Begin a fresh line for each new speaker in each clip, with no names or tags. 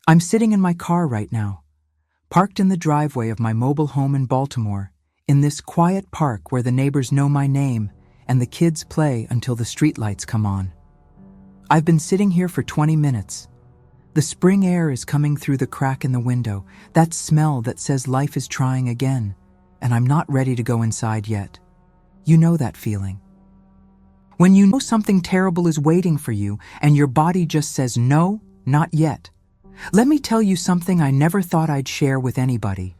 I'm sitting in my car right now, parked in the driveway of my mobile home in Baltimore, in this quiet park where the neighbors know my name and the kids play until the streetlights come on. I've been sitting here for 20 minutes. The spring air is coming through the crack in the window, that smell that says life is trying again, and I'm not ready to go inside yet. You know that feeling. When you know something terrible is waiting for you and your body just says no, not yet. Let me tell you something I never thought I'd share with anybody.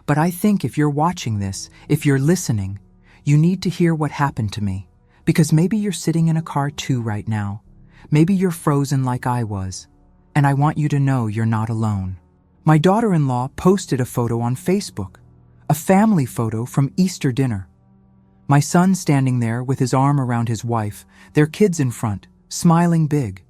But I think if you're watching this, if you're listening, you need to hear what happened to me. Because maybe you're sitting in a car too right now. Maybe you're frozen like I was. And I want you to know you're not alone. My daughter-in-law posted a photo on Facebook, a family photo from Easter dinner. My son standing there with his arm around his wife, their kids in front, smiling big.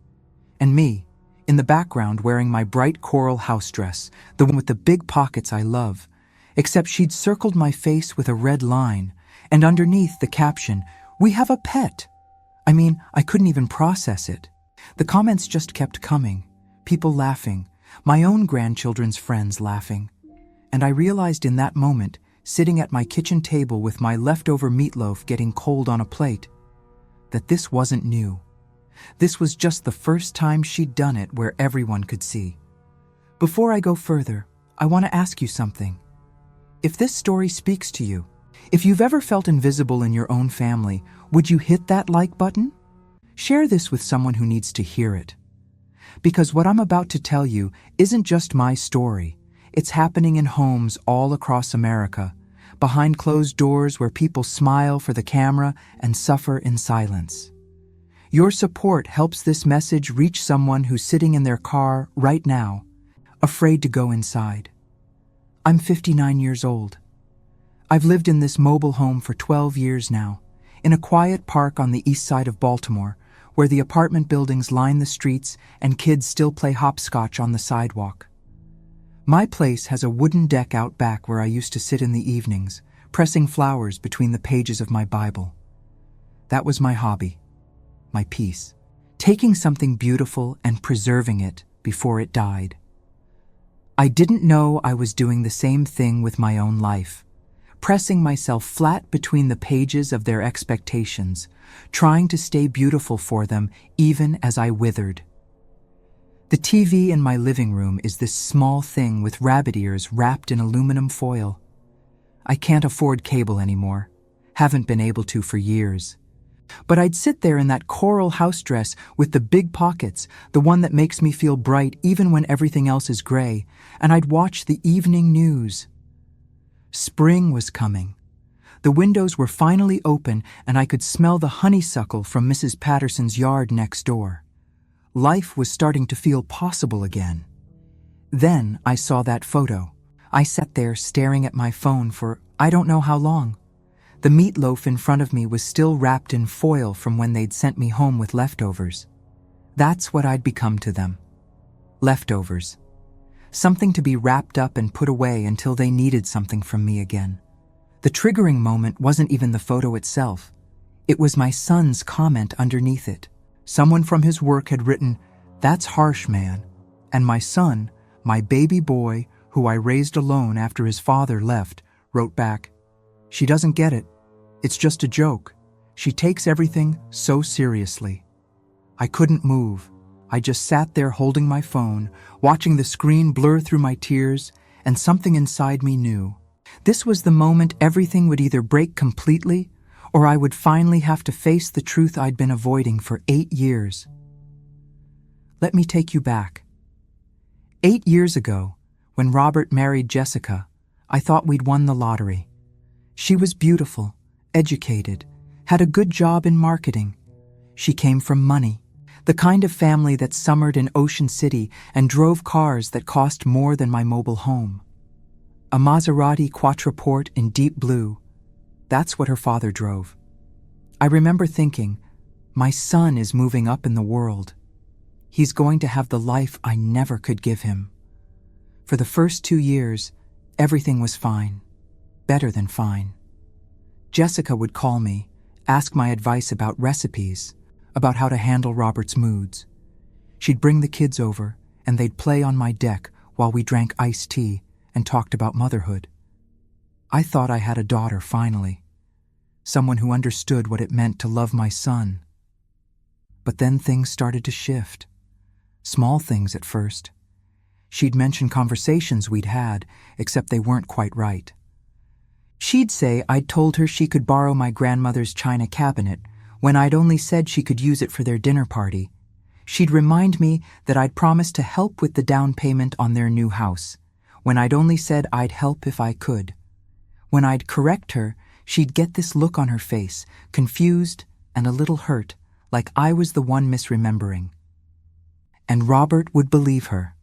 And me, in the background wearing my bright coral house dress, the one with the big pockets I love, except she'd circled my face with a red line, and underneath the caption, "We have a pet." I mean, I couldn't even process it. The comments just kept coming, people laughing, my own grandchildren's friends laughing. And I realized in that moment, sitting at my kitchen table with my leftover meatloaf getting cold on a plate, that this wasn't new. This was just the first time she'd done it where everyone could see. Before I go further, I want to ask you something. If this story speaks to you, if you've ever felt invisible in your own family, would you hit that like button? Share this with someone who needs to hear it. Because what I'm about to tell you isn't just my story. It's happening in homes all across America, behind closed doors where people smile for the camera and suffer in silence. Your support helps this message reach someone who's sitting in their car right now, afraid to go inside. I'm 59 years old. I've lived in this mobile home for 12 years now, in a quiet park on the east side of Baltimore, where the apartment buildings line the streets and kids still play hopscotch on the sidewalk. My place has a wooden deck out back where I used to sit in the evenings, pressing flowers between the pages of my Bible. That was my hobby, my peace, taking something beautiful and preserving it before it died. I didn't know I was doing the same thing with my own life, pressing myself flat between the pages of their expectations, trying to stay beautiful for them even as I withered. The TV in my living room is this small thing with rabbit ears wrapped in aluminum foil. I can't afford cable anymore, haven't been able to for years. But I'd sit there in that coral house dress with the big pockets, the one that makes me feel bright even when everything else is gray, and I'd watch the evening news. Spring was coming. The windows were finally open and I could smell the honeysuckle from Mrs. Patterson's yard next door. Life was starting to feel possible again. Then I saw that photo. I sat there staring at my phone for I don't know how long. The meatloaf in front of me was still wrapped in foil from when they'd sent me home with leftovers. That's what I'd become to them. Leftovers. Something to be wrapped up and put away until they needed something from me again. The triggering moment wasn't even the photo itself. It was my son's comment underneath it. Someone from his work had written, "That's harsh, man." And my son, my baby boy, who I raised alone after his father left, wrote back, "She doesn't get it. It's just a joke. She takes everything so seriously." I couldn't move. I just sat there holding my phone, watching the screen blur through my tears, and something inside me knew. This was the moment everything would either break completely, or I would finally have to face the truth I'd been avoiding for 8 years. Let me take you back. 8 years ago, when Robert married Jessica, I thought we'd won the lottery. She was beautiful, educated, had a good job in marketing. She came from money, the kind of family that summered in Ocean City and drove cars that cost more than my mobile home. A Maserati Quattroporte in deep blue. That's what her father drove. I remember thinking, my son is moving up in the world. He's going to have the life I never could give him. For the first 2 years, everything was fine. Better than fine. Jessica would call me, ask my advice about recipes, about how to handle Robert's moods. She'd bring the kids over, and they'd play on my deck while we drank iced tea and talked about motherhood. I thought I had a daughter finally, someone who understood what it meant to love my son. But then things started to shift. Small things at first. She'd mention conversations we'd had, except they weren't quite right. She'd say I'd told her she could borrow my grandmother's china cabinet when I'd only said she could use it for their dinner party. She'd remind me that I'd promised to help with the down payment on their new house, when I'd only said I'd help if I could. When I'd correct her, she'd get this look on her face, confused and a little hurt, like I was the one misremembering. And Robert would believe her.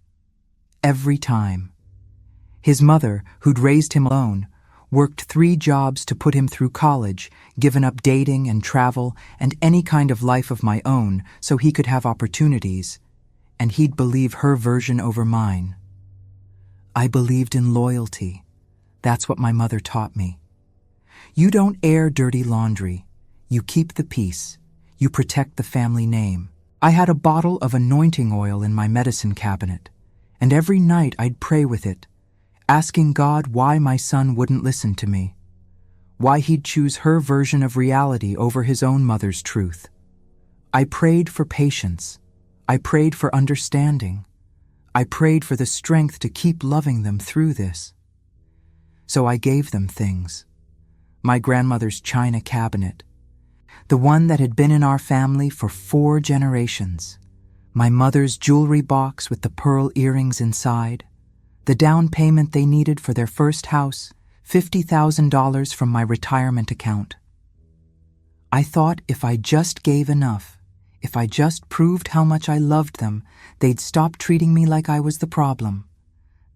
Every time. His mother, who'd raised him alone, worked 3 jobs to put him through college, given up dating and travel and any kind of life of my own so he could have opportunities, and he'd believe her version over mine. I believed in loyalty. That's what my mother taught me. You don't air dirty laundry. You keep the peace. You protect the family name. I had a bottle of anointing oil in my medicine cabinet, and every night I'd pray with it, asking God why my son wouldn't listen to me, why he'd choose her version of reality over his own mother's truth. I prayed for patience. I prayed for understanding. I prayed for the strength to keep loving them through this. So I gave them things. My grandmother's china cabinet, the one that had been in our family for 4 generations, my mother's jewelry box with the pearl earrings inside, the down payment they needed for their first house, $50,000 from my retirement account. I thought if I just gave enough, if I just proved how much I loved them, they'd stop treating me like I was the problem.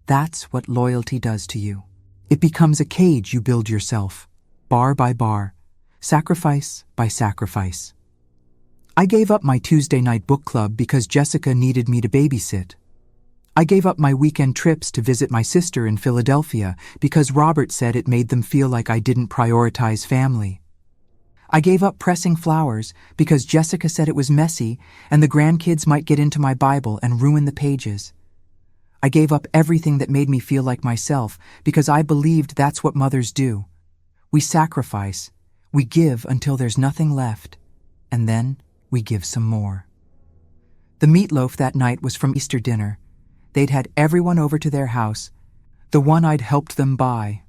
That's what loyalty does to you. It becomes a cage you build yourself, bar by bar, sacrifice by sacrifice. I gave up my Tuesday night book club because Jessica needed me to babysit. I gave up my weekend trips to visit my sister in Philadelphia because Robert said it made them feel like I didn't prioritize family. I gave up pressing flowers because Jessica said it was messy and the grandkids might get into my Bible and ruin the pages. I gave up everything that made me feel like myself because I believed that's what mothers do. We sacrifice, we give until there's nothing left, and then we give some more. The meatloaf that night was from Easter dinner. They'd had everyone over to their house, the one I'd helped them buy.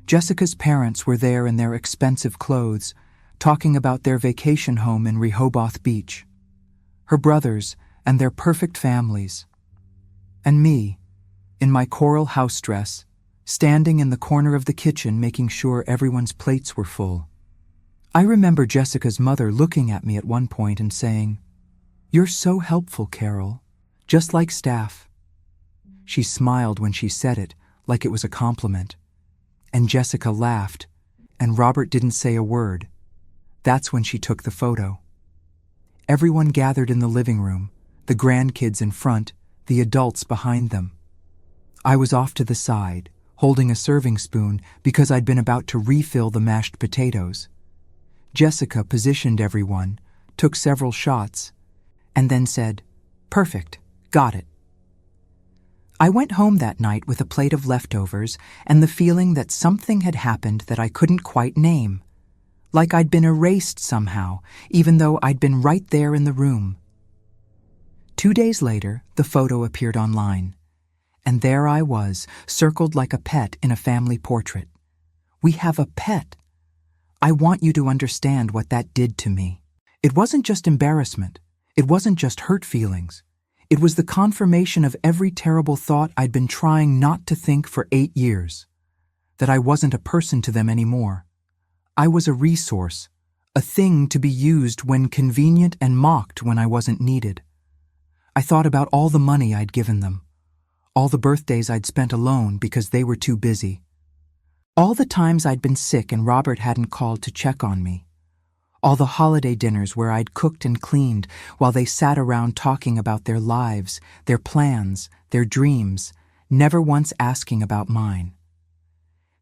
Jessica's parents were there in their expensive clothes, talking about their vacation home in Rehoboth Beach, her brothers and their perfect families, and me, in my coral house dress, standing in the corner of the kitchen making sure everyone's plates were full. I remember Jessica's mother looking at me at one point and saying, "You're so helpful, Carol, just like Staff." She smiled when she said it, like it was a compliment. And Jessica laughed, and Robert didn't say a word. That's when she took the photo. Everyone gathered in the living room, the grandkids in front, the adults behind them. I was off to the side, holding a serving spoon because I'd been about to refill the mashed potatoes. Jessica positioned everyone, took several shots, and then said, "Perfect, got it." I went home that night with a plate of leftovers and the feeling that something had happened that I couldn't quite name, like I'd been erased somehow, even though I'd been right there in the room. 2 days later, the photo appeared online, and there I was, circled like a pet in a family portrait. We have a pet. I want you to understand what that did to me. It wasn't just embarrassment. It wasn't just hurt feelings. It was the confirmation of every terrible thought I'd been trying not to think for 8 years, that I wasn't a person to them anymore. I was a resource, a thing to be used when convenient and mocked when I wasn't needed. I thought about all the money I'd given them, all the birthdays I'd spent alone because they were too busy, all the times I'd been sick and Robert hadn't called to check on me, all the holiday dinners where I'd cooked and cleaned while they sat around talking about their lives, their plans, their dreams, never once asking about mine.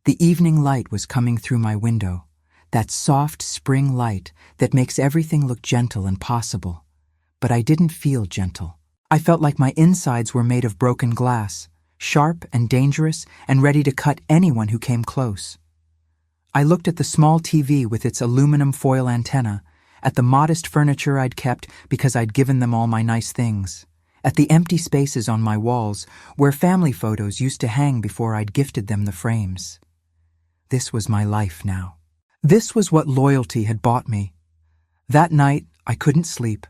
The evening light was coming through my window, that soft spring light that makes everything look gentle and possible. But I didn't feel gentle. I felt like my insides were made of broken glass, sharp and dangerous and ready to cut anyone who came close. I looked at the small TV with its aluminum foil antenna, at the modest furniture I'd kept because I'd given them all my nice things, at the empty spaces on my walls where family photos used to hang before I'd gifted them the frames. This was my life now. This was what loyalty had bought me. That night, I couldn't sleep.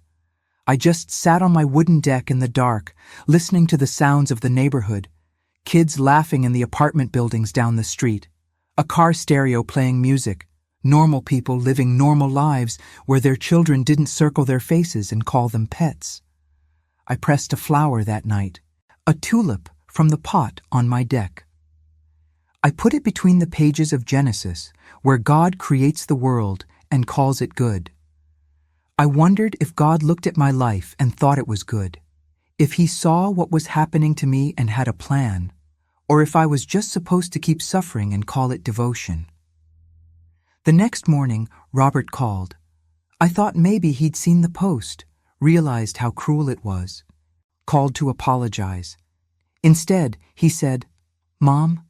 I just sat on my wooden deck in the dark, listening to the sounds of the neighborhood, kids laughing in the apartment buildings down the street, a car stereo playing music, normal people living normal lives where their children didn't circle their faces and call them pets. I pressed a flower that night, a tulip from the pot on my deck. I put it between the pages of Genesis, where God creates the world and calls it good. I wondered if God looked at my life and thought it was good, if he saw what was happening to me and had a plan, or if I was just supposed to keep suffering and call it devotion. The next morning, Robert called. I thought maybe he'd seen the post, realized how cruel it was, called to apologize. Instead, he said, "Mom,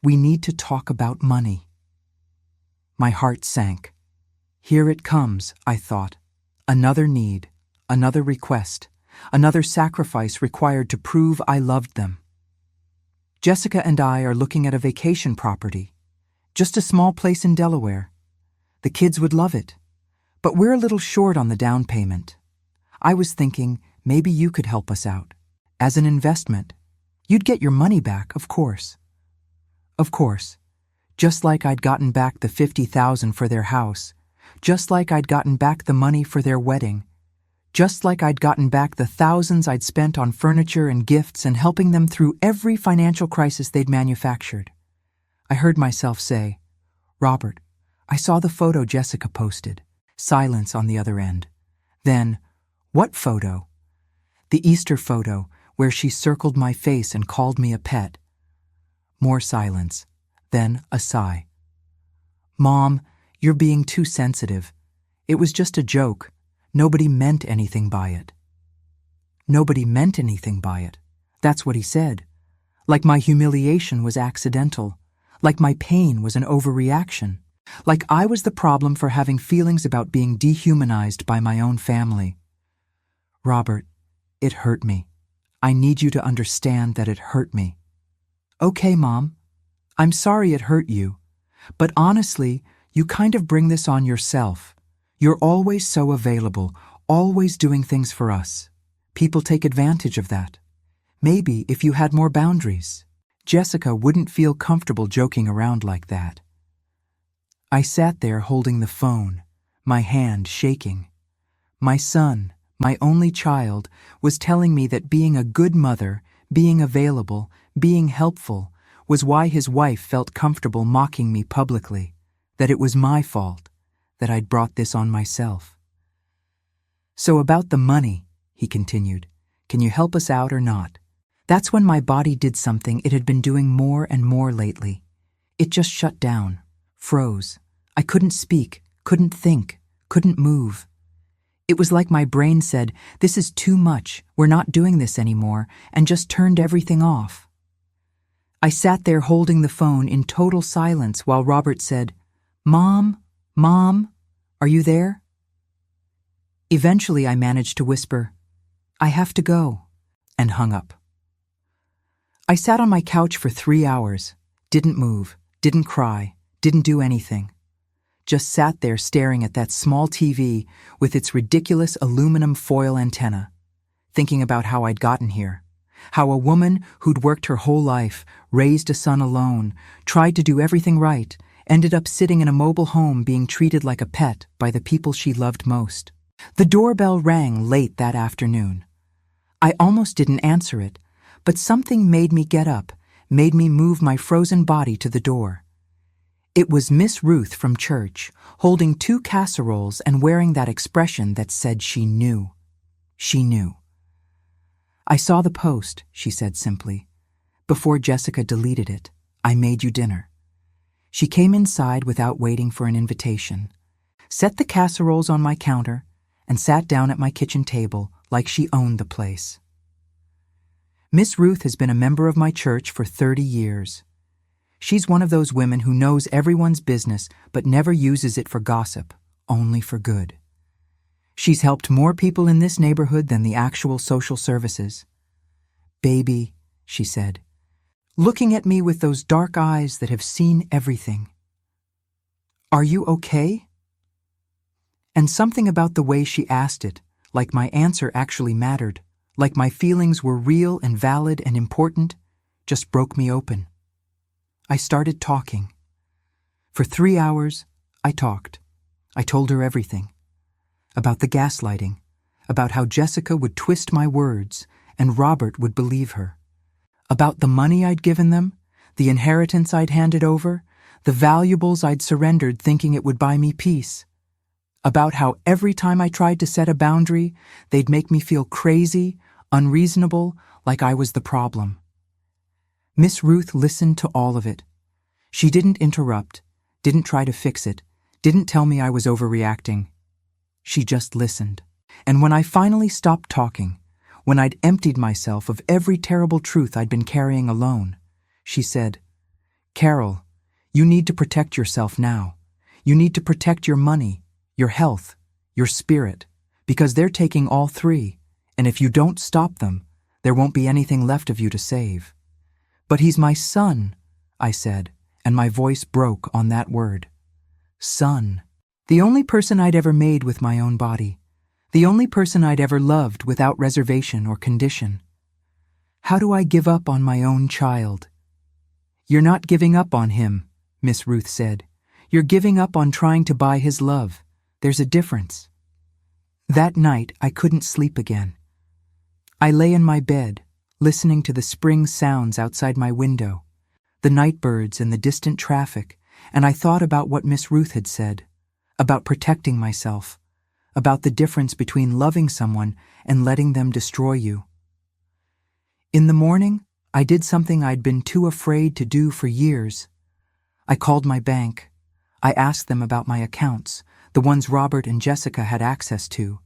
we need to talk about money." My heart sank. Here it comes, I thought. Another need, another request, another sacrifice required to prove I loved them. Jessica and I are looking at a vacation property. Just a small place in Delaware. The kids would love it. But we're a little short on the down payment. I was thinking maybe you could help us out. As an investment. You'd get your money back, of course. Of course. Just like I'd gotten back the $50,000 for their house. Just like I'd gotten back the money for their wedding. Just like I'd gotten back the thousands I'd spent on furniture and gifts and helping them through every financial crisis they'd manufactured. I heard myself say, "Robert, I saw the photo Jessica posted." Silence on the other end. Then, "What photo?" "The Easter photo, where she circled my face and called me a pet." More silence. Then a sigh. "Mom, you're being too sensitive. It was just a joke. Nobody meant anything by it." Nobody meant anything by it. That's what he said. Like my humiliation was accidental. Like my pain was an overreaction. Like I was the problem for having feelings about being dehumanized by my own family. "Robert, it hurt me. I need you to understand that it hurt me." "Okay, Mom. I'm sorry it hurt you. But honestly, you kind of bring this on yourself. You're always so available, always doing things for us. People take advantage of that. Maybe if you had more boundaries." Jessica wouldn't feel comfortable joking around like that. I sat there holding the phone, my hand shaking. My son, my only child, was telling me that being a good mother, being available, being helpful, was why his wife felt comfortable mocking me publicly, that it was my fault, that I'd brought this on myself. "So about the money," he continued, "can you help us out or not?" That's when my body did something it had been doing more and more lately. It just shut down, froze. I couldn't speak, couldn't think, couldn't move. It was like my brain said, "This is too much, we're not doing this anymore," and just turned everything off. I sat there holding the phone in total silence while Robert said, "Mom, Mom, are you there?" Eventually I managed to whisper, "I have to go," and hung up. I sat on my couch for 3 hours, didn't move, didn't cry, didn't do anything. Just sat there staring at that small TV with its ridiculous aluminum foil antenna, thinking about how I'd gotten here. How a woman who'd worked her whole life, raised a son alone, tried to do everything right, ended up sitting in a mobile home being treated like a pet by the people she loved most. The doorbell rang late that afternoon. I almost didn't answer it, but something made me get up, made me move my frozen body to the door. It was Miss Ruth from church, holding 2 casseroles and wearing that expression that said she knew. She knew. "I saw the post," she said simply. "Before Jessica deleted it, I made you dinner." She came inside without waiting for an invitation, set the casseroles on my counter, and sat down at my kitchen table like she owned the place. Miss Ruth has been a member of my church for 30 years. She's one of those women who knows everyone's business but never uses it for gossip, only for good. She's helped more people in this neighborhood than the actual social services. Baby, she said, looking at me with those dark eyes that have seen everything. Are you okay? And something about the way she asked it, like my answer actually mattered, like my feelings were real and valid and important, just broke me open. I started talking. For 3 hours, I talked. I told her everything. About the gaslighting, about how Jessica would twist my words and Robert would believe her. About the money I'd given them, the inheritance I'd handed over, the valuables I'd surrendered thinking it would buy me peace. About how every time I tried to set a boundary, they'd make me feel crazy, unreasonable, like I was the problem. Miss Ruth listened to all of it. She didn't interrupt, didn't try to fix it, didn't tell me I was overreacting. She just listened. And when I finally stopped talking, when I'd emptied myself of every terrible truth I'd been carrying alone, she said, "Carol, you need to protect yourself now. You need to protect your money, your health, your spirit, because they're taking all three, and if you don't stop them, there won't be anything left of you to save." "But he's my son," I said, and my voice broke on that word. Son. The only person I'd ever made with my own body. The only person I'd ever loved without reservation or condition. How do I give up on my own child? "You're not giving up on him," Miss Ruth said. "You're giving up on trying to buy his love. There's a difference." That night, I couldn't sleep again. I lay in my bed, listening to the spring sounds outside my window, the night birds and the distant traffic, and I thought about what Miss Ruth had said, about protecting myself, about the difference between loving someone and letting them destroy you. In the morning, I did something I'd been too afraid to do for years. I called my bank. I asked them about my accounts, the ones Robert and Jessica had access to.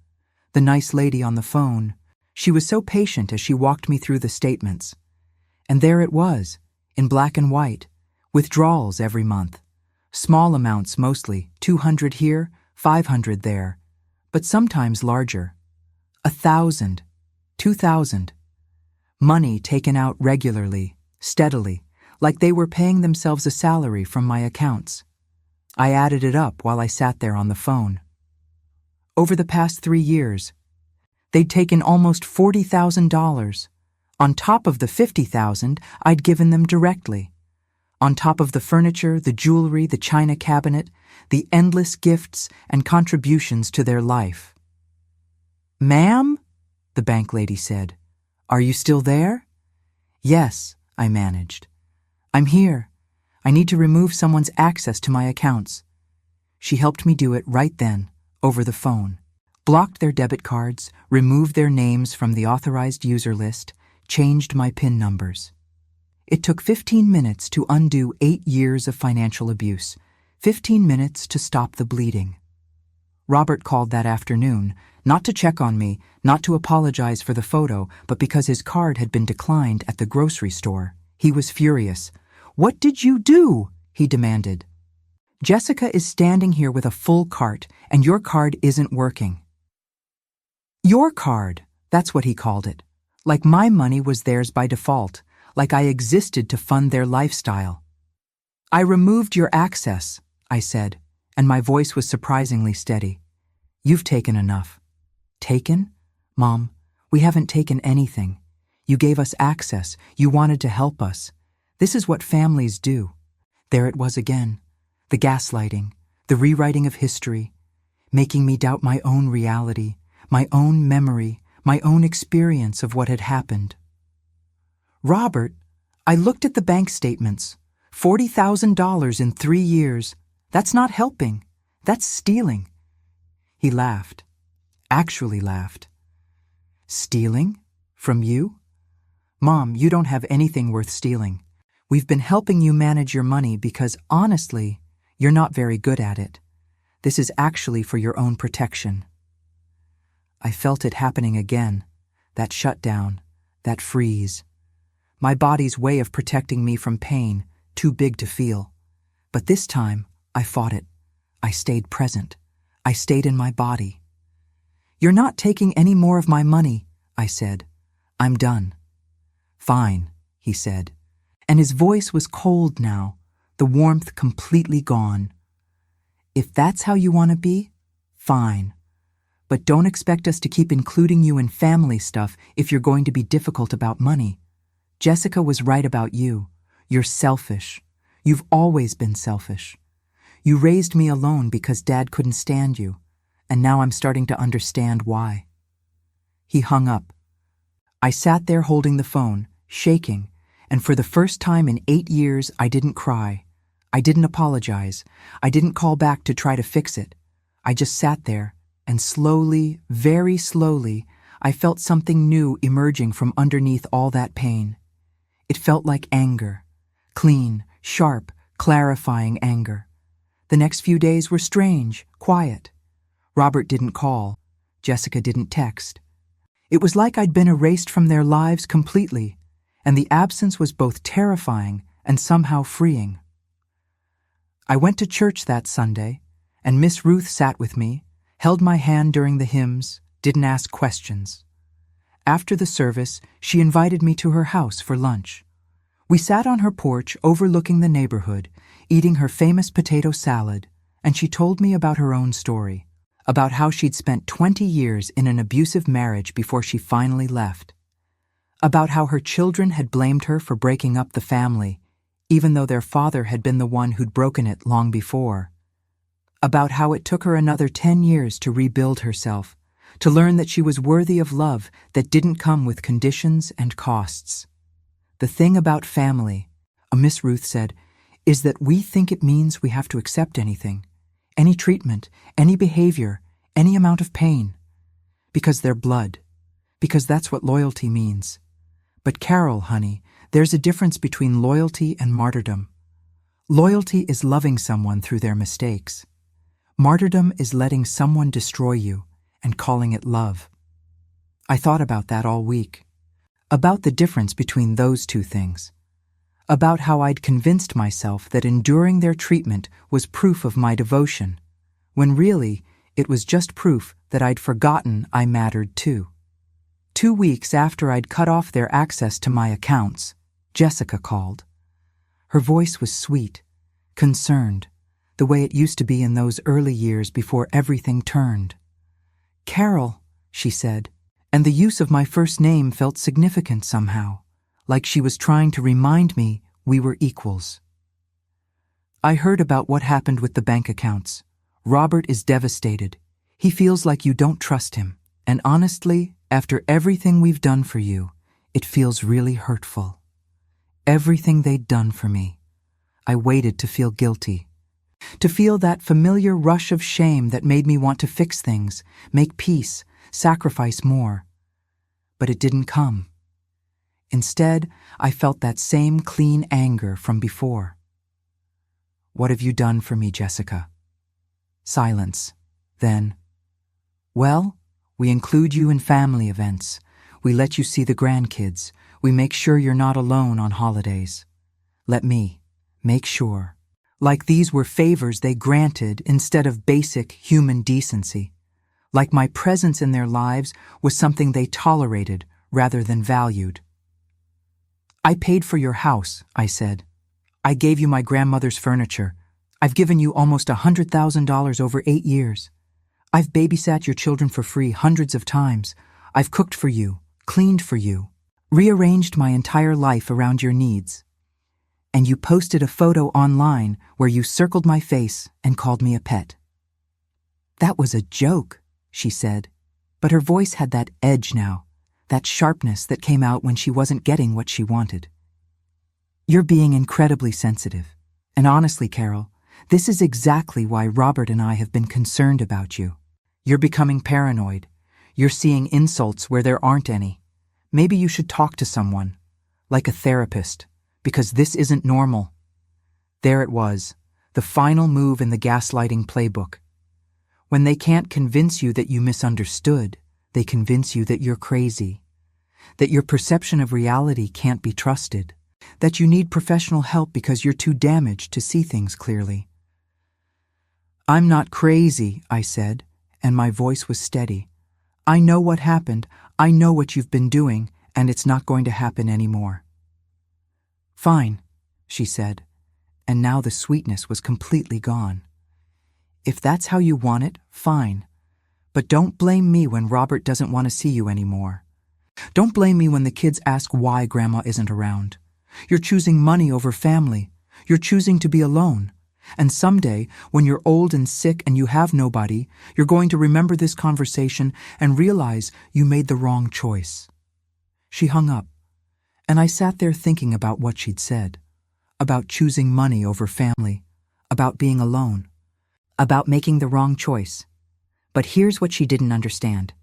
The nice lady on the phone, she was so patient as she walked me through the statements. And there it was, in black and white, withdrawals every month. Small amounts mostly, 200 here, 500 there, but sometimes larger. 1,000, 2,000. Money taken out regularly, steadily, like they were paying themselves a salary from my accounts. I added it up while I sat there on the phone. Over the past 3 years, they'd taken almost $40,000, on top of the $50,000 I'd given them directly. On top of the furniture, the jewelry, the china cabinet, the endless gifts and contributions to their life. "Ma'am?" the bank lady said. "Are you still there?" "Yes," I managed. "I'm here. I need to remove someone's access to my accounts." She helped me do it right then, over the phone. Blocked their debit cards, removed their names from the authorized user list, changed my PIN numbers. It took 15 minutes to undo 8 years of financial abuse, 15 minutes to stop the bleeding. Robert called that afternoon, not to check on me, not to apologize for the photo, but because his card had been declined at the grocery store. He was furious. "What did you do?" he demanded. "Jessica is standing here with a full cart, and your card isn't working." Your card, that's what he called it. Like my money was theirs by default, like I existed to fund their lifestyle. "I removed your access," I said, and my voice was surprisingly steady. "You've taken enough." "Taken? Mom, we haven't taken anything. You gave us access. You wanted to help us. This is what families do." There it was again. The gaslighting, the rewriting of history, making me doubt my own reality, my own memory, my own experience of what had happened. "Robert, I looked at the bank statements. $40,000 in 3 years. That's not helping. That's stealing." He laughed. Actually laughed. "Stealing? From you? Mom, you don't have anything worth stealing. We've been helping you manage your money because, honestly, you're not very good at it. This is actually for your own protection." I felt it happening again, that shutdown, that freeze. my body's way of protecting me from pain, too big to feel. But this time, I fought it. I stayed present. I stayed in my body. "You're not taking any more of my money," I said. "I'm done." "Fine," he said, and his voice was cold now, the warmth completely gone. "If that's how you want to be, fine. But don't expect us to keep including you in family stuff if you're going to be difficult about money. Jessica was right about you. You're selfish. You've always been selfish. You raised me alone because Dad couldn't stand you, and now I'm starting to understand why." He hung up. I sat there holding the phone, shaking, and for the first time in 8 years, I didn't cry. I didn't apologize. I didn't call back to try to fix it. I just sat there, and slowly, very slowly, I felt something new emerging from underneath all that pain. It felt like anger. Clean, sharp, clarifying anger. The next few days were strange, quiet. Robert didn't call. Jessica didn't text. It was like I'd been erased from their lives completely, and the absence was both terrifying and somehow freeing. I went to church that Sunday, and Miss Ruth sat with me, held my hand during the hymns, didn't ask questions. After the service, she invited me to her house for lunch. We sat on her porch overlooking the neighborhood, eating her famous potato salad, and she told me about her own story, about how she'd spent 20 years in an abusive marriage before she finally left, about how her children had blamed her for breaking up the family, even though their father had been the one who'd broken it long before, about how it took her another 10 years to rebuild herself, to learn that she was worthy of love that didn't come with conditions and costs. The thing about family, Miss Ruth said, is that we think it means we have to accept anything, any treatment, any behavior, any amount of pain, because they're blood, because that's what loyalty means. But Carol, honey, there's a difference between loyalty and martyrdom. Loyalty is loving someone through their mistakes. Martyrdom is letting someone destroy you and calling it love. I thought about that all week, about the difference between those two things, about how I'd convinced myself that enduring their treatment was proof of my devotion, when really it was just proof that I'd forgotten I mattered too. 2 weeks after I'd cut off their access to my accounts, Jessica called. Her voice was sweet, concerned, the way it used to be in those early years before everything turned. "Carol," she said, and the use of my first name felt significant somehow, like she was trying to remind me we were equals. "I heard about what happened with the bank accounts. Robert is devastated. He feels like you don't trust him, and honestly, after everything we've done for you, it feels really hurtful. Everything they'd done for me. I waited to feel guilty, to feel that familiar rush of shame that made me want to fix things, make peace, sacrifice more. But it didn't come. Instead, I felt that same clean anger from before. What have you done for me, Jessica? Silence. Then, well, we include you in family events. We let you see the grandkids. We make sure you're not alone on holidays. Let me make sure. Like these were favors they granted instead of basic human decency. Like my presence in their lives was something they tolerated rather than valued. I paid for your house, I said. I gave you my grandmother's furniture. I've given you almost $100,000 over 8 years. I've babysat your children for free hundreds of times. I've cooked for you, cleaned for you, rearranged my entire life around your needs. And you posted a photo online where you circled my face and called me a pet. That was a joke, she said, but her voice had that edge now, that sharpness that came out when she wasn't getting what she wanted. You're being incredibly sensitive. And honestly, Carol, this is exactly why Robert and I have been concerned about you. You're becoming paranoid. You're seeing insults where there aren't any. Maybe you should talk to someone, like a therapist, because this isn't normal. There it was, the final move in the gaslighting playbook. When they can't convince you that you misunderstood, they convince you that you're crazy. that your perception of reality can't be trusted, that you need professional help because you're too damaged to see things clearly. "I'm not crazy," I said, and my voice was steady. "I know what happened, I know what you've been doing, and it's not going to happen anymore." "Fine," she said, and now the sweetness was completely gone. "If that's how you want it, fine. But don't blame me when Robert doesn't want to see you anymore. Don't blame me when the kids ask why Grandma isn't around. You're choosing money over family. You're choosing to be alone. And someday, when you're old and sick and you have nobody, you're going to remember this conversation and realize you made the wrong choice." She hung up, and I sat there thinking about what she'd said, about choosing money over family, about being alone, about making the wrong choice. But here's what she didn't understand.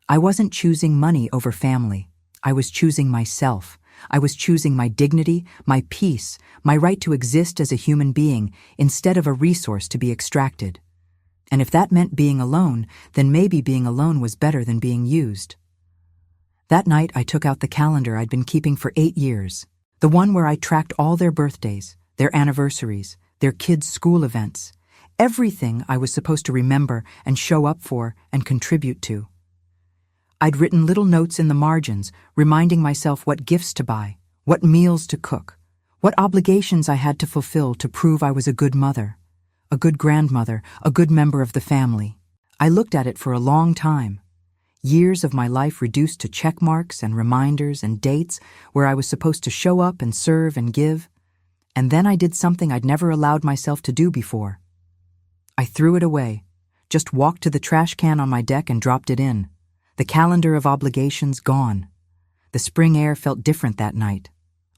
I wasn't choosing money over family. I was choosing myself. I was choosing my dignity, my peace, my right to exist as a human being instead of a resource to be extracted. And if that meant being alone, then maybe being alone was better than being used. That night I took out the calendar I'd been keeping for 8 years, the one where I tracked all their birthdays, their anniversaries, their kids' school events, everything I was supposed to remember and show up for and contribute to. I'd written little notes in the margins, reminding myself what gifts to buy, what meals to cook, what obligations I had to fulfill to prove I was a good mother, a good grandmother, a good member of the family. I looked at it for a long time. Years of my life reduced to check marks and reminders and dates where I was supposed to show up and serve and give. And then I did something I'd never allowed myself to do before. I threw it away, just walked to the trash can on my deck and dropped it in. The calendar of obligations gone. The spring air felt different that night,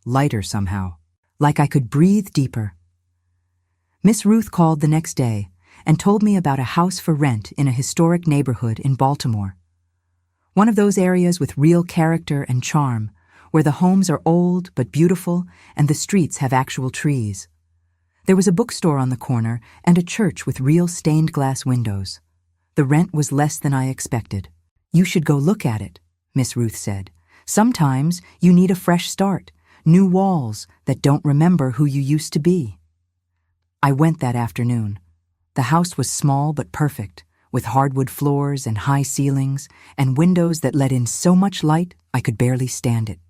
lighter somehow, like I could breathe deeper. Miss Ruth called the next day and told me about a house for rent in a historic neighborhood in Baltimore. One of those areas with real character and charm, where the homes are old but beautiful and the streets have actual trees. There was a bookstore on the corner and a church with real stained glass windows. The rent was less than I expected. "You should go look at it," Miss Ruth said. "Sometimes you need a fresh start, new walls that don't remember who you used to be." I went that afternoon. The house was small but perfect, with hardwood floors and high ceilings and windows that let in so much light I could barely stand it.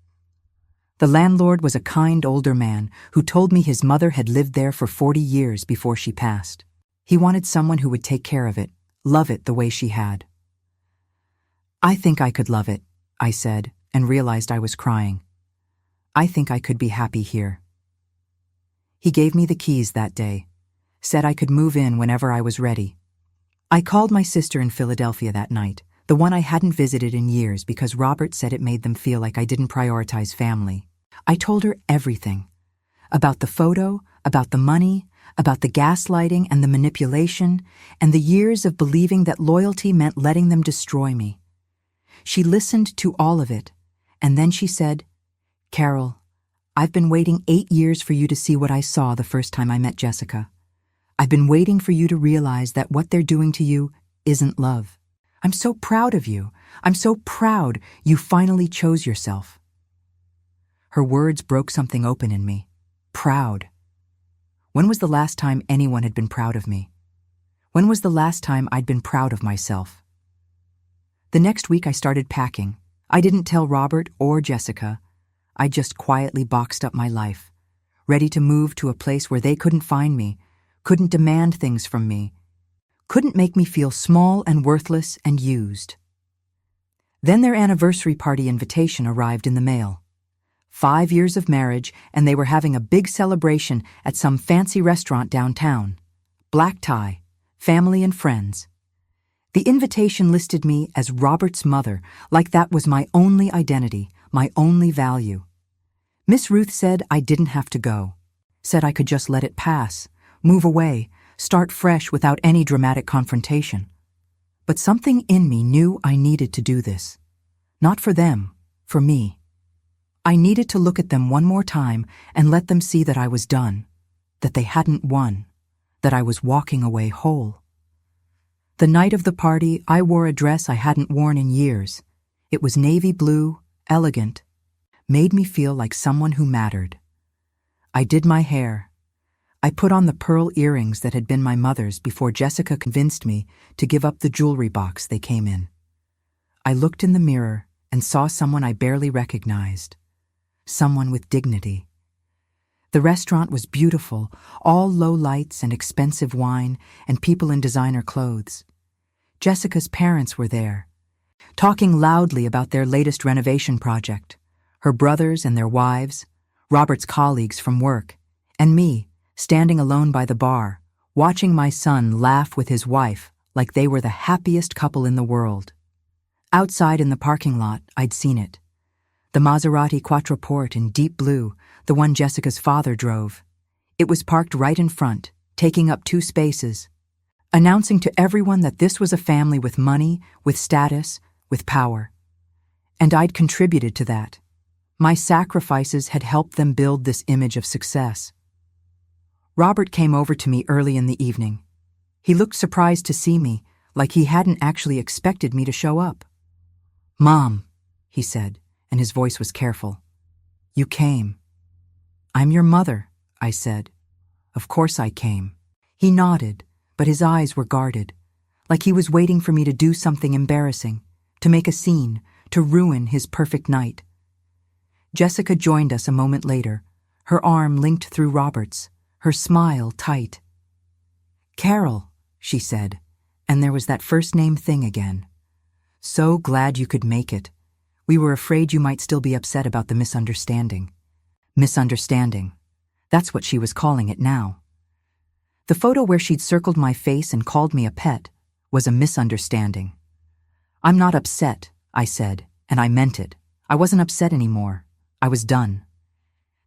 The landlord was a kind older man who told me his mother had lived there for 40 years before she passed. He wanted someone who would take care of it, love it the way she had. "I think I could love it," I said, and realized I was crying. "I think I could be happy here." He gave me the keys that day, said I could move in whenever I was ready. I called my sister in Philadelphia that night, the one I hadn't visited in years because Robert said it made them feel like I didn't prioritize family. I told her everything. About the photo, about the money, about the gaslighting and the manipulation, and the years of believing that loyalty meant letting them destroy me. She listened to all of it, and then she said, "Carol, I've been waiting 8 years for you to see what I saw the first time I met Jessica. I've been waiting for you to realize that what they're doing to you isn't love. I'm so proud of you. I'm so proud you finally chose yourself." Her words broke something open in me. Proud. When was the last time anyone had been proud of me? When was the last time I'd been proud of myself? The next week I started packing. I didn't tell Robert or Jessica. I just quietly boxed up my life, ready to move to a place where they couldn't find me, couldn't demand things from me, couldn't make me feel small and worthless and used. Then their anniversary party invitation arrived in the mail. 5 years of marriage, and they were having a big celebration at some fancy restaurant downtown. Black tie, family and friends. The invitation listed me as Robert's mother, like that was my only identity, my only value. Miss Ruth said I didn't have to go, said I could just let it pass, move away, start fresh without any dramatic confrontation. But something in me knew I needed to do this. Not for them, for me. I needed to look at them one more time and let them see that I was done, that they hadn't won, that I was walking away whole. The night of the party, I wore a dress I hadn't worn in years. It was navy blue, elegant, made me feel like someone who mattered. I did my hair. I put on the pearl earrings that had been my mother's before Jessica convinced me to give up the jewelry box they came in. I looked in the mirror and saw someone I barely recognized. Someone with dignity. The restaurant was beautiful, all low lights and expensive wine and people in designer clothes. Jessica's parents were there, talking loudly about their latest renovation project, her brothers and their wives, Robert's colleagues from work, and me, standing alone by the bar, watching my son laugh with his wife like they were the happiest couple in the world. Outside in the parking lot, I'd seen it. The Maserati Quattroporte in deep blue, the one Jessica's father drove. It was parked right in front, taking up 2 spaces, announcing to everyone that this was a family with money, with status, with power. And I'd contributed to that. My sacrifices had helped them build this image of success. Robert came over to me early in the evening. He looked surprised to see me, like he hadn't actually expected me to show up. "Mom," he said, and his voice was careful. "You came." "I'm your mother," I said. "Of course I came." He nodded, but his eyes were guarded, like he was waiting for me to do something embarrassing, to make a scene, to ruin his perfect night. Jessica joined us a moment later, her arm linked through Robert's, her smile tight. "Carol," she said, and there was that first name thing again. "So glad you could make it. We were afraid you might still be upset about the misunderstanding." Misunderstanding. That's what she was calling it now. The photo where she'd circled my face and called me a pet was a misunderstanding. "I'm not upset," I said, and I meant it. I wasn't upset anymore. I was done.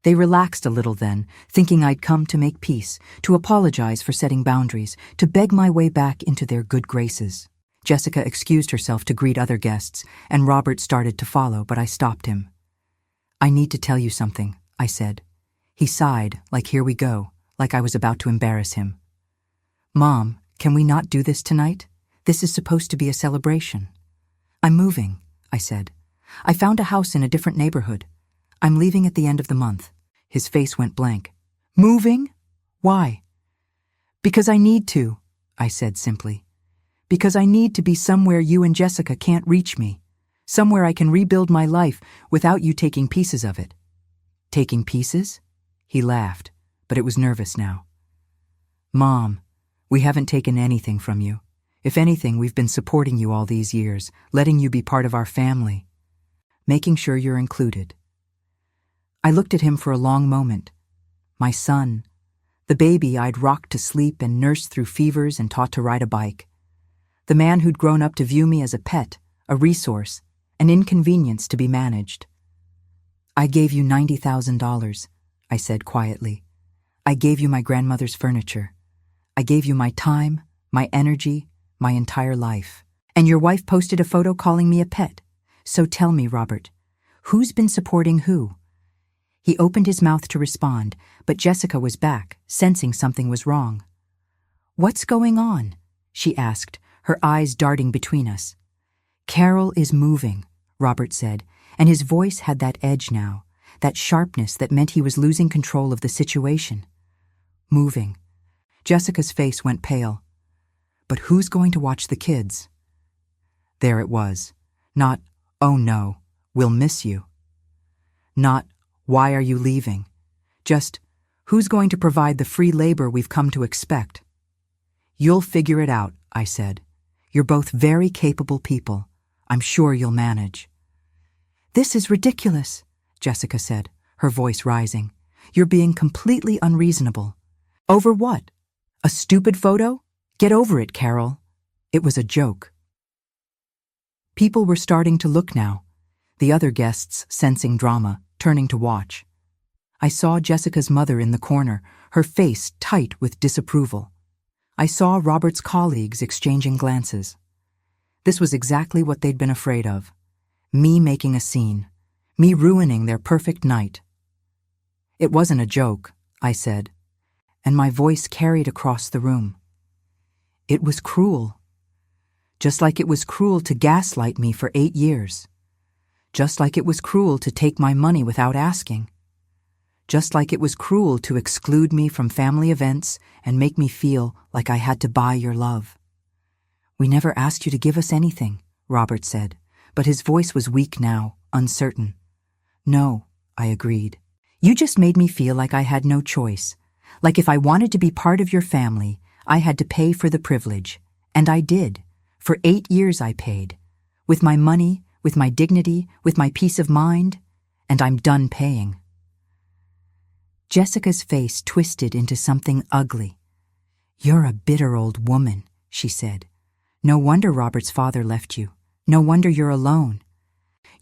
They relaxed a little then, thinking I'd come to make peace, to apologize for setting boundaries, to beg my way back into their good graces. Jessica excused herself to greet other guests, and Robert started to follow, but I stopped him. "I need to tell you something," I said. He sighed, like here we go, like I was about to embarrass him. "Mom, can we not do this tonight? This is supposed to be a celebration." "I'm moving," I said. "I found a house in a different neighborhood. I'm leaving at the end of the month." His face went blank. "Moving? Why?" "Because I need to," I said simply. "Because I need to be somewhere you and Jessica can't reach me. Somewhere I can rebuild my life without you taking pieces of it." "Taking pieces?" He laughed, but it was nervous now. "Mom, we haven't taken anything from you. If anything, we've been supporting you all these years, letting you be part of our family, making sure you're included." I looked at him for a long moment. My son, the baby I'd rocked to sleep and nursed through fevers and taught to ride a bike. The man who'd grown up to view me as a pet, a resource, an inconvenience to be managed. "I gave you $90,000, I said quietly. "I gave you my grandmother's furniture. I gave you my time, my energy, my entire life. And your wife posted a photo calling me a pet. So tell me, Robert, who's been supporting who?" He opened his mouth to respond, but Jessica was back, sensing something was wrong. "What's going on?" she asked, her eyes darting between us. "Carol is moving," Robert said, and his voice had that edge now, that sharpness that meant he was losing control of the situation. "Moving." Jessica's face went pale. "But who's going to watch the kids?" There it was. Not, "Oh no, we'll miss you." Not, "Why are you leaving?" Just, "Who's going to provide the free labor we've come to expect?" "You'll figure it out," I said. "You're both very capable people. I'm sure you'll manage." "This is ridiculous," Jessica said, her voice rising. "You're being completely unreasonable." "Over what? A stupid photo? Get over it, Carol." It was a joke. People were starting to look now, the other guests sensing drama, turning to watch. I saw Jessica's mother in the corner, her face tight with disapproval. I saw Robert's colleagues exchanging glances. This was exactly what they'd been afraid of. Me making a scene. Me ruining their perfect night. "It wasn't a joke," I said, and my voice carried across the room. "It was cruel. Just like it was cruel to gaslight me for 8 years. Just like it was cruel to take my money without asking. Just like it was cruel to exclude me from family events and make me feel like I had to buy your love. We never asked you to give us anything, Robert said, but his voice was weak now, uncertain. No, I agreed. You just made me feel like I had no choice. Like if I wanted to be part of your family, I had to pay for the privilege. And I did. For 8 years I paid. With my money, with my dignity, with my peace of mind. And I'm done paying. Jessica's face twisted into something ugly. You're a bitter old woman, she said. No wonder Robert's father left you. No wonder you're alone.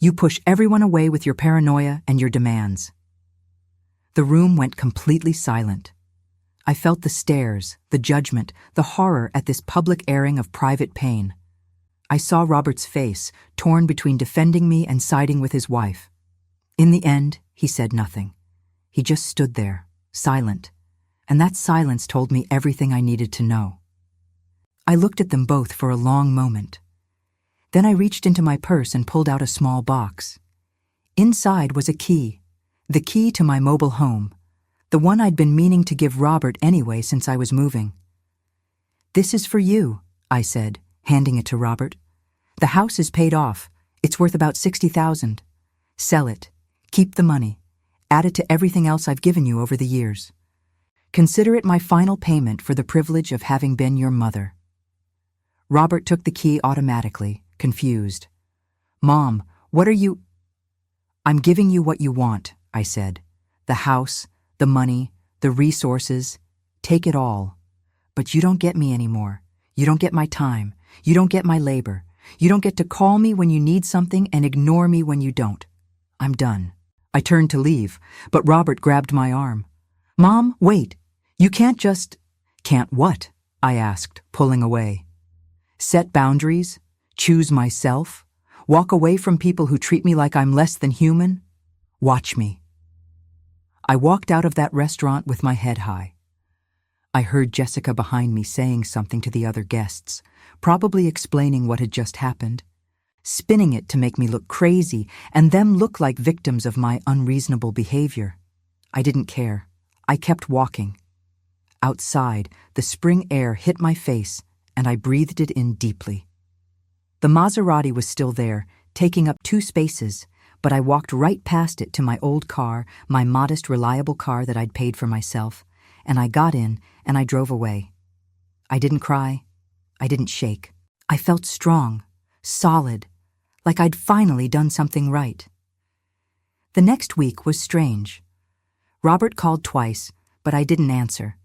You push everyone away with your paranoia and your demands. The room went completely silent. I felt the stares, the judgment, the horror at this public airing of private pain. I saw Robert's face, torn between defending me and siding with his wife. In the end, he said nothing. He just stood there, silent, and that silence told me everything I needed to know. I looked at them both for a long moment. Then I reached into my purse and pulled out a small box. Inside was a key, the key to my mobile home, the one I'd been meaning to give Robert anyway since I was moving. This is for you, I said, handing it to Robert. The house is paid off. It's worth about $60,000. Sell it. Keep the money. Add it to everything else I've given you over the years. Consider it my final payment for the privilege of having been your mother. Robert took the key automatically, confused. Mom, what are you— I'm giving you what you want, I said. The house, the money, the resources. Take it all. But you don't get me anymore. You don't get my time. You don't get my labor. You don't get to call me when you need something and ignore me when you don't. I'm done. I turned to leave, but Robert grabbed my arm. Mom, wait. You can't just— Can't what? I asked, pulling away. Set boundaries? Choose myself? Walk away from people who treat me like I'm less than human? Watch me. I walked out of that restaurant with my head high. I heard Jessica behind me saying something to the other guests, probably explaining what had just happened, spinning it to make me look crazy and them look like victims of my unreasonable behavior. I didn't care. I kept walking. Outside, the spring air hit my face, and I breathed it in deeply. The Maserati was still there, taking up 2 spaces, but I walked right past it to my old car, my modest, reliable car that I'd paid for myself, and I got in and I drove away. I didn't cry. I didn't shake. I felt strong, solid, like I'd finally done something right. The next week was strange. Robert called twice, but I didn't answer.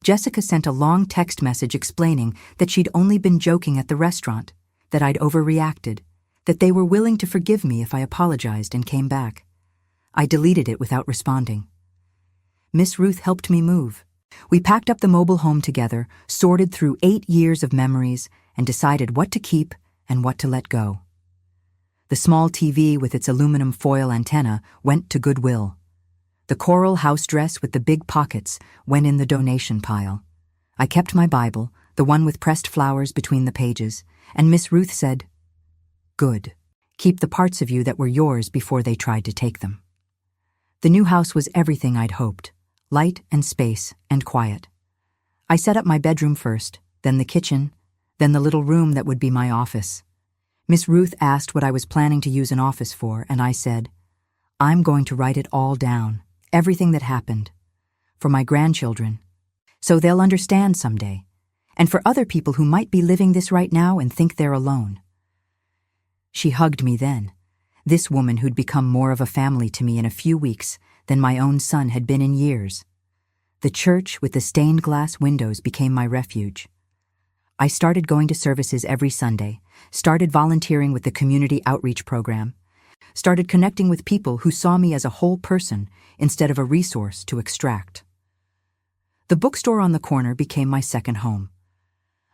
Jessica sent a long text message explaining that she'd only been joking at the restaurant, that I'd overreacted, that they were willing to forgive me if I apologized and came back. I deleted it without responding. Miss Ruth helped me move. We packed up the mobile home together, sorted through 8 years of memories, and decided what to keep and what to let go. The small TV with its aluminum foil antenna went to Goodwill. The coral house dress with the big pockets went in the donation pile. I kept my Bible, the one with pressed flowers between the pages, and Miss Ruth said, Good. Keep the parts of you that were yours before they tried to take them. The new house was everything I'd hoped, light and space and quiet. I set up my bedroom first, then the kitchen, then the little room that would be my office. Miss Ruth asked what I was planning to use an office for, and I said, I'm going to write it all down. Everything that happened. For my grandchildren. So they'll understand someday. And for other people who might be living this right now and think they're alone. She hugged me then. This woman who'd become more of a family to me in a few weeks than my own son had been in years. The church with the stained glass windows became my refuge. I started going to services every Sunday, started volunteering with the community outreach program, started connecting with people who saw me as a whole person instead of a resource to extract. The bookstore on the corner became my second home.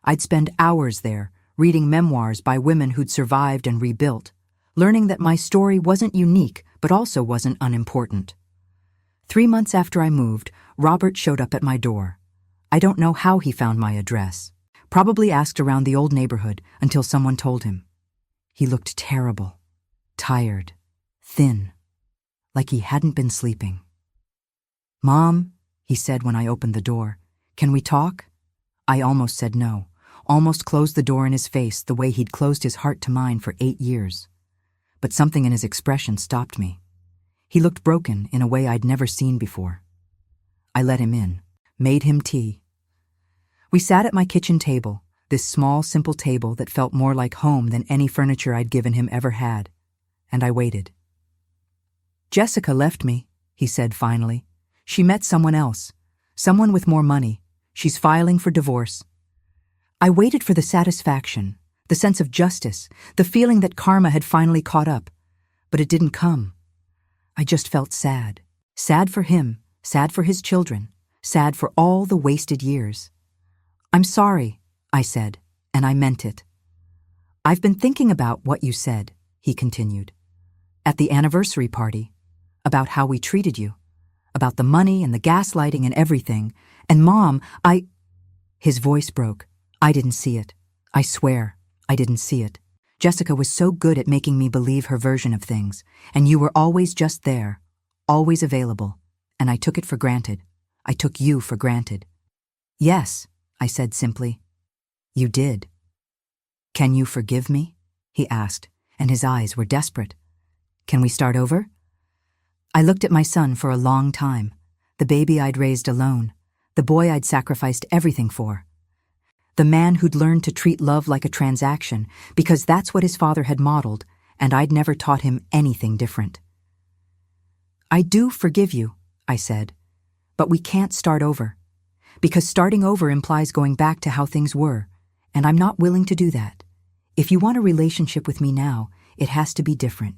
I'd spend hours there, reading memoirs by women who'd survived and rebuilt, learning that my story wasn't unique but also wasn't unimportant. 3 months after I moved, Robert showed up at my door. I don't know how he found my address. Probably asked around the old neighborhood until someone told him. He looked terrible. tired, thin, like he hadn't been sleeping. "Mom," he said when I opened the door, "can we talk?" I almost said no, almost closed the door in his face the way he'd closed his heart to mine for 8 years. But something in his expression stopped me. He looked broken in a way I'd never seen before. I let him in, made him tea. We sat at my kitchen table, this small, simple table that felt more like home than any furniture I'd given him ever had, and I waited. "Jessica left me," he said finally. "She met someone else, someone with more money. She's filing for divorce." I waited for the satisfaction, the sense of justice, the feeling that karma had finally caught up, but it didn't come. I just felt sad. Sad for him, sad for his children, sad for all the wasted years. "I'm sorry," I said, and I meant it. "I've been thinking about what you said," he continued. "At the anniversary party, about how we treated you, about the money and the gaslighting and everything, and Mom, His voice broke. I didn't see it. I swear, I didn't see it. Jessica was so good at making me believe her version of things, and you were always just there, always available, and I took it for granted. I took you for granted." "Yes," I said simply. "You did." "Can you forgive me?" he asked, and his eyes were desperate. "Can we start over?" I looked at my son for a long time, the baby I'd raised alone, the boy I'd sacrificed everything for. The man who'd learned to treat love like a transaction because that's what his father had modeled, and I'd never taught him anything different. "I do forgive you," I said, "but we can't start over. Because starting over implies going back to how things were, and I'm not willing to do that. If you want a relationship with me now, it has to be different.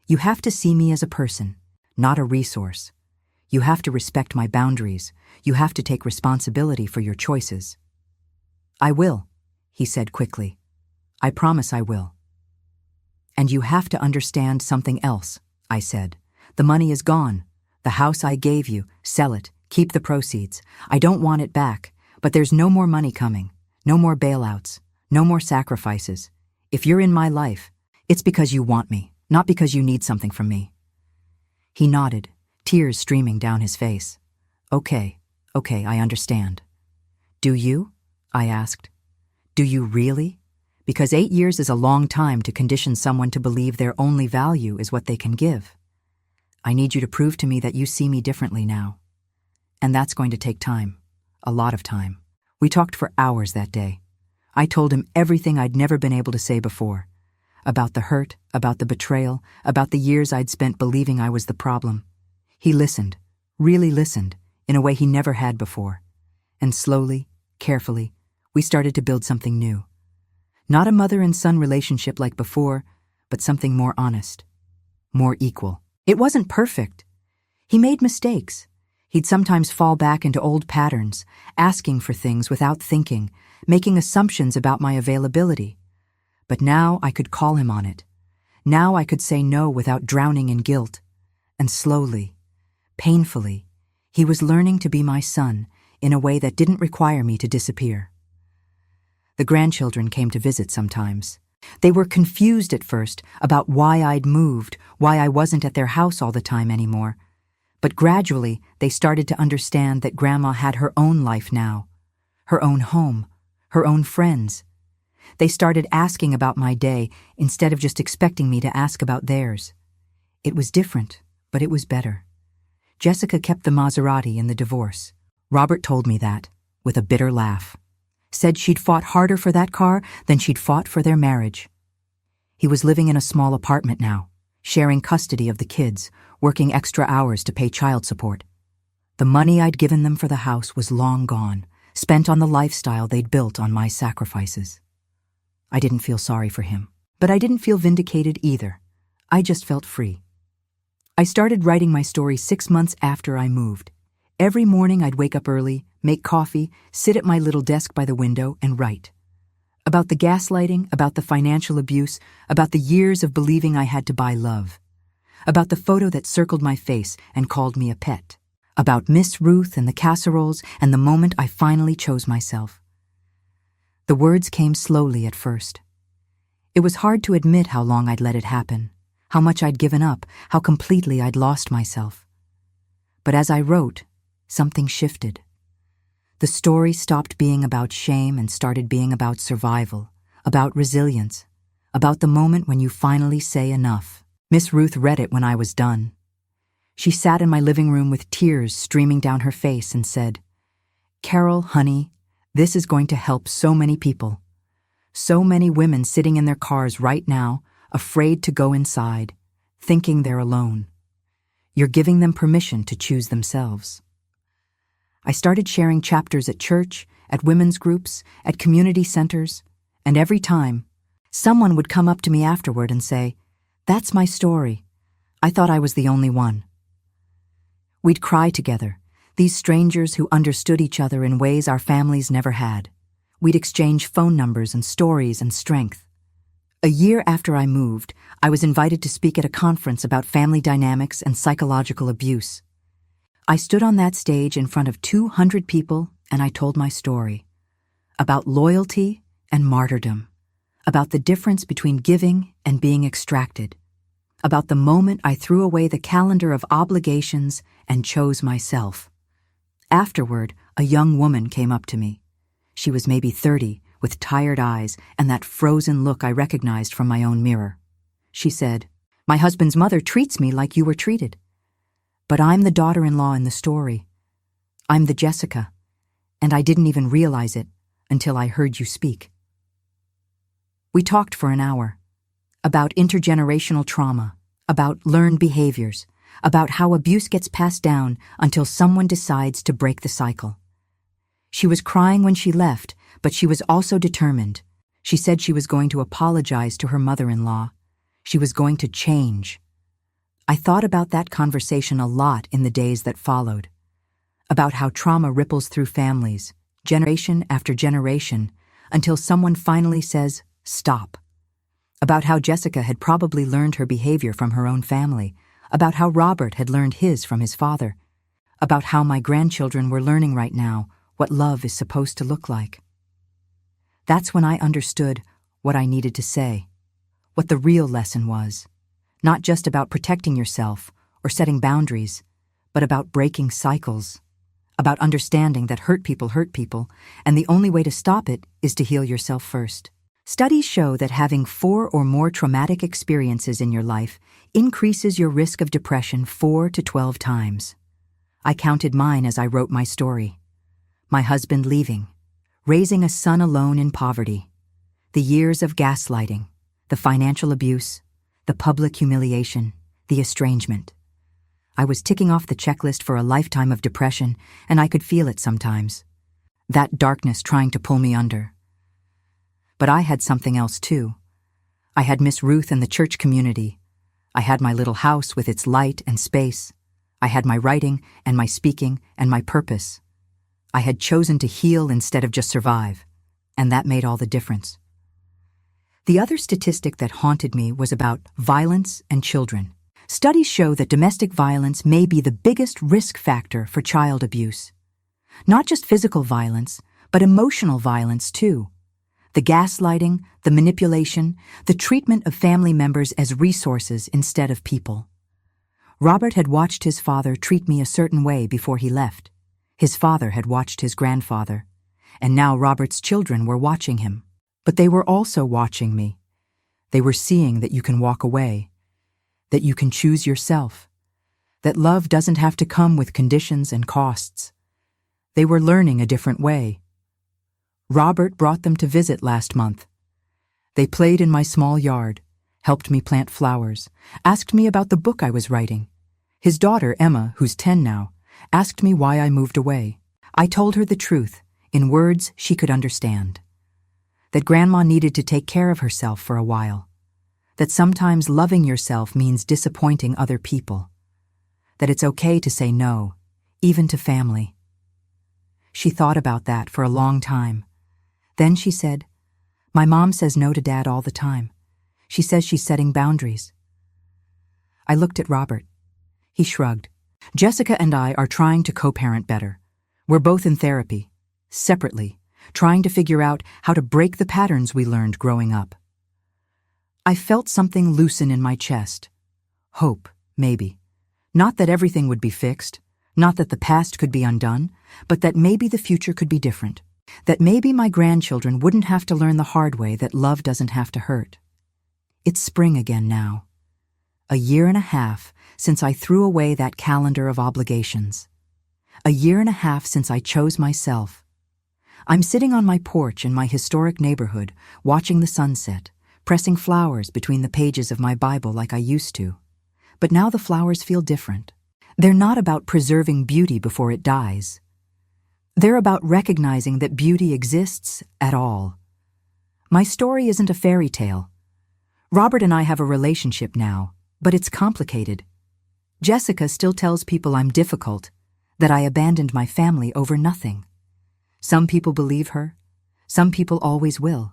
You have to see me as a person, not a resource. You have to respect my boundaries. You have to take responsibility for your choices." "I will," he said quickly. "I promise I will." "And you have to understand something else," I said. "The money is gone. The house I gave you, sell it, keep the proceeds. I don't want it back, but there's no more money coming, no more bailouts, no more sacrifices. If you're in my life, it's because you want me, not because you need something from me." He nodded, tears streaming down his face. Okay, I understand." "Do you?" I asked. "Do you really? Because 8 years is a long time to condition someone to believe their only value is what they can give. I need you to prove to me that you see me differently now. And that's going to take time, a lot of time." We talked for hours that day. I told him everything I'd never been able to say before. About the hurt, about the betrayal, about the years I'd spent believing I was the problem. He listened, really listened, in a way he never had before. And slowly, carefully, we started to build something new. Not a mother and son relationship like before, but something more honest, more equal. It wasn't perfect. He made mistakes. He'd sometimes fall back into old patterns, asking for things without thinking, making assumptions about my availability. But now I could call him on it. Now I could say no without drowning in guilt. And slowly, painfully, he was learning to be my son in a way that didn't require me to disappear. The grandchildren came to visit sometimes. They were confused at first about why I'd moved, why I wasn't at their house all the time anymore. But gradually, they started to understand that Grandma had her own life now, her own home, her own friends. They started asking about my day instead of just expecting me to ask about theirs. It was different, but it was better. Jessica kept the Maserati in the divorce. Robert told me that, with a bitter laugh. Said she'd fought harder for that car than she'd fought for their marriage. He was living in a small apartment now, sharing custody of the kids, working extra hours to pay child support. The money I'd given them for the house was long gone, spent on the lifestyle they'd built on my sacrifices. I didn't feel sorry for him, but I didn't feel vindicated either. I just felt free. I started writing my story 6 months after I moved. Every morning I'd wake up early, make coffee, sit at my little desk by the window, and write. About the gaslighting, about the financial abuse, about the years of believing I had to buy love. About the photo that circled my face and called me a pet. About Miss Ruth and the casseroles and the moment I finally chose myself. The words came slowly at first. It was hard to admit how long I'd let it happen, how much I'd given up, how completely I'd lost myself. But as I wrote, something shifted. The story stopped being about shame and started being about survival, about resilience, about the moment when you finally say enough. Miss Ruth read it when I was done. She sat in my living room with tears streaming down her face and said, "Carol, honey, this is going to help so many people. So many women sitting in their cars right now, afraid to go inside, thinking they're alone. You're giving them permission to choose themselves." I started sharing chapters at church, at women's groups, at community centers, and every time, someone would come up to me afterward and say, "That's my story. I thought I was the only one." We'd cry together, these strangers who understood each other in ways our families never had. We'd exchange phone numbers and stories and strength. A year after I moved, I was invited to speak at a conference about family dynamics and psychological abuse. I stood on that stage in front of 200 people and I told my story. About loyalty and martyrdom. About the difference between giving and being extracted. About the moment I threw away the calendar of obligations and chose myself. Afterward, a young woman came up to me. She was maybe 30, with tired eyes and that frozen look I recognized from my own mirror. She said, "My husband's mother treats me like you were treated. But I'm the daughter-in-law in the story. I'm the Jessica, and I didn't even realize it until I heard you speak." We talked for an hour. About intergenerational trauma, about learned behaviors, about how abuse gets passed down until someone decides to break the cycle. She was crying when she left, but she was also determined. She said she was going to apologize to her mother-in-law. She was going to change. I thought about that conversation a lot in the days that followed. About how trauma ripples through families, generation after generation, until someone finally says, "Stop." About how Jessica had probably learned her behavior from her own family. About how Robert had learned his from his father. About how my grandchildren were learning right now what love is supposed to look like. That's when I understood what I needed to say, what the real lesson was. Not just about protecting yourself or setting boundaries, but about breaking cycles, about understanding that hurt people, and the only way to stop it is to heal yourself first. Studies show that having 4 or more traumatic experiences in your life increases your risk of depression 4 to 12 times. I counted mine as I wrote my story. My husband leaving, raising a son alone in poverty, the years of gaslighting, the financial abuse, the public humiliation, the estrangement. I was ticking off the checklist for a lifetime of depression, and I could feel it sometimes. That darkness trying to pull me under. But I had something else too. I had Miss Ruth and the church community. I had my little house with its light and space. I had my writing and my speaking and my purpose. I had chosen to heal instead of just survive, and that made all the difference. The other statistic that haunted me was about violence and children. Studies show that domestic violence may be the biggest risk factor for child abuse. Not just physical violence, but emotional violence too. The gaslighting, the manipulation, the treatment of family members as resources instead of people. Robert had watched his father treat me a certain way before he left. His father had watched his grandfather, and now Robert's children were watching him. But they were also watching me. They were seeing that you can walk away, that you can choose yourself, that love doesn't have to come with conditions and costs. They were learning a different way. Robert brought them to visit last month. They played in my small yard, helped me plant flowers, asked me about the book I was writing. His daughter, Emma, who's 10 now, asked me why I moved away. I told her the truth, in words she could understand. That Grandma needed to take care of herself for a while. That sometimes loving yourself means disappointing other people. That it's okay to say no, even to family. She thought about that for a long time. Then she said, "My mom says no to Dad all the time. She says she's setting boundaries." I looked at Robert. He shrugged. "Jessica and I are trying to co-parent better. We're both in therapy, separately, trying to figure out how to break the patterns we learned growing up." I felt something loosen in my chest, hope, maybe. Not that everything would be fixed, not that the past could be undone, but that maybe the future could be different. That maybe my grandchildren wouldn't have to learn the hard way that love doesn't have to hurt. It's spring again now. A year and a half since I threw away that calendar of obligations. A year and a half since I chose myself. I'm sitting on my porch in my historic neighborhood, watching the sunset, pressing flowers between the pages of my Bible like I used to. But now the flowers feel different. They're not about preserving beauty before it dies. They're about recognizing that beauty exists at all. My story isn't a fairy tale. Robert and I have a relationship now, but it's complicated. Jessica still tells people I'm difficult, that I abandoned my family over nothing. Some people believe her, some people always will.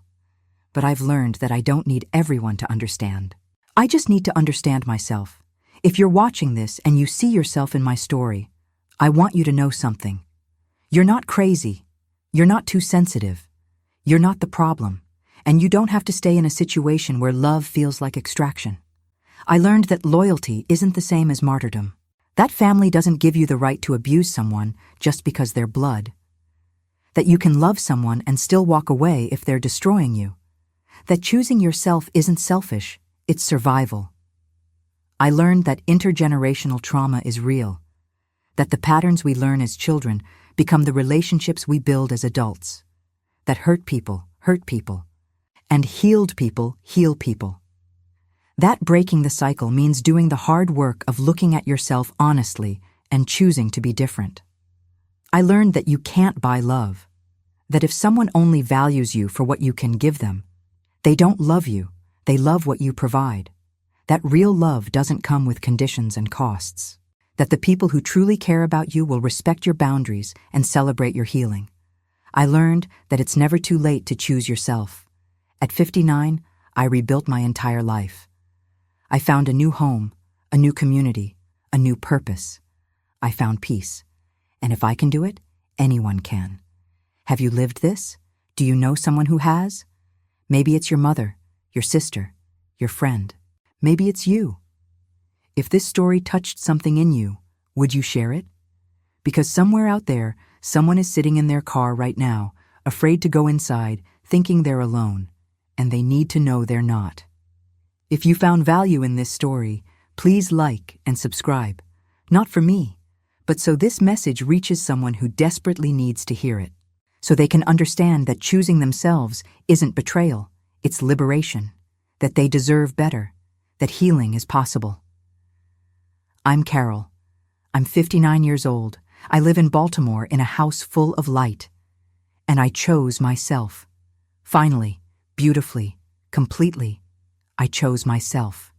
But I've learned that I don't need everyone to understand. I just need to understand myself. If you're watching this and you see yourself in my story, I want you to know something. You're not crazy. You're not too sensitive. You're not the problem. And you don't have to stay in a situation where love feels like extraction. I learned that loyalty isn't the same as martyrdom. That family doesn't give you the right to abuse someone just because they're blood. That you can love someone and still walk away if they're destroying you. That choosing yourself isn't selfish, it's survival. I learned that intergenerational trauma is real. That the patterns we learn as children become the relationships we build as adults. That hurt people, and healed people heal people. That breaking the cycle means doing the hard work of looking at yourself honestly and choosing to be different. I learned that you can't buy love. That if someone only values you for what you can give them, they don't love you, they love what you provide. That real love doesn't come with conditions and costs. That the people who truly care about you will respect your boundaries and celebrate your healing. I learned that it's never too late to choose yourself. At 59, I rebuilt my entire life. I found a new home, a new community, a new purpose. I found peace. And if I can do it, anyone can. Have you lived this? Do you know someone who has? Maybe it's your mother, your sister, your friend. Maybe it's you. If this story touched something in you, would you share it? Because somewhere out there, someone is sitting in their car right now, afraid to go inside, thinking they're alone, and they need to know they're not. If you found value in this story, please like and subscribe. Not for me, but so this message reaches someone who desperately needs to hear it. So they can understand that choosing themselves isn't betrayal, it's liberation. That they deserve better. That healing is possible. I'm Carol. I'm 59 years old. I live in Baltimore in a house full of light. And I chose myself. Finally, beautifully, completely, I chose myself.